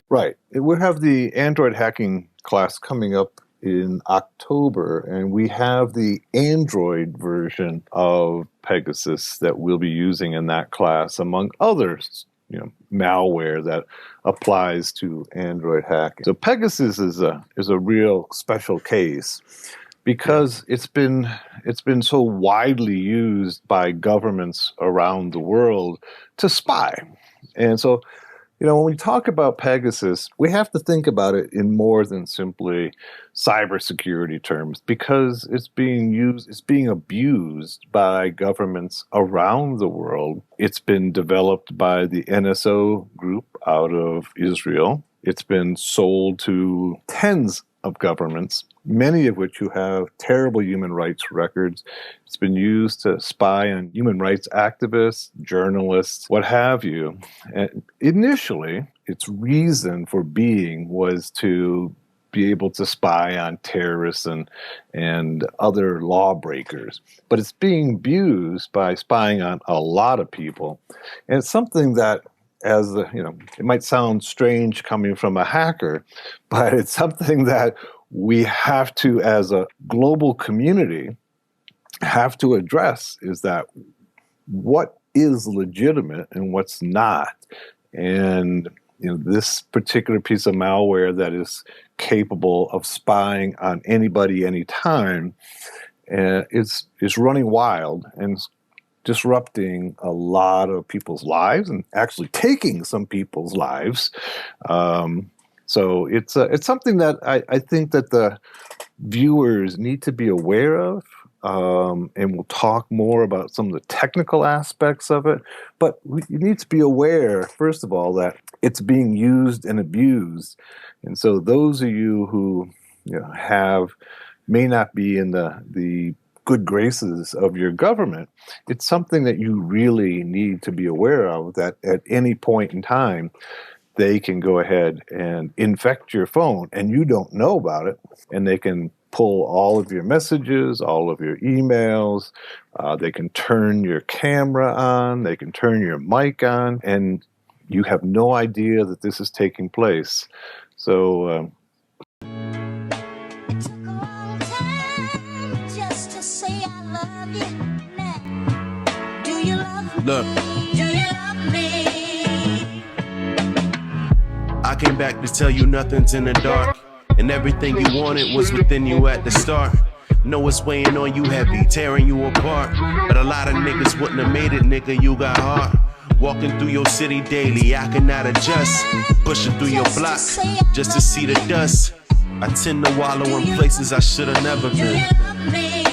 Right. We have the Android hacking class coming up in October, and we have the Android version of Pegasus that we'll be using in that class, among others, malware that applies to Android hacking. So Pegasus is a real special case because it's been so widely used by governments around the world to spy. And so when we talk about Pegasus, we have to think about it in more than simply cybersecurity terms because it's being abused by governments around the world. It's been developed by the NSO group out of Israel. It's been sold to tens of governments, many of which who have terrible human rights records. It's been used to spy on human rights activists, journalists, what have you. And initially, its reason for being was to be able to spy on terrorists and other lawbreakers. But it's being abused by spying on a lot of people. And it's something that it might sound strange coming from a hacker, but it's something that we have to, as a global community, have to address is that what is legitimate and what's not. And this particular piece of malware that is capable of spying on anybody, anytime, is running wild and disrupting a lot of people's lives and actually taking some people's lives. So it's something that I think that the viewers need to be aware of, and we'll talk more about some of the technical aspects of it. But you need to be aware, first of all, that it's being used and abused. And so those of you who may not be in the good graces of your government, it's something that you really need to be aware of, that at any point in time, they can go ahead and infect your phone and you don't know about it, and they can pull all of your messages, all of your emails, they can turn your camera on, they can turn your mic on, and you have no idea that this is taking place. So look, I came back to tell you nothing's in the dark, and everything you wanted was within you at the start. Know it's weighing on you heavy, tearing you apart, but a lot of niggas wouldn't have made it, nigga, you got heart. Walking through your city daily, I cannot adjust. Pushing through your block, just to see the dust. I tend to wallow in places I should have never been.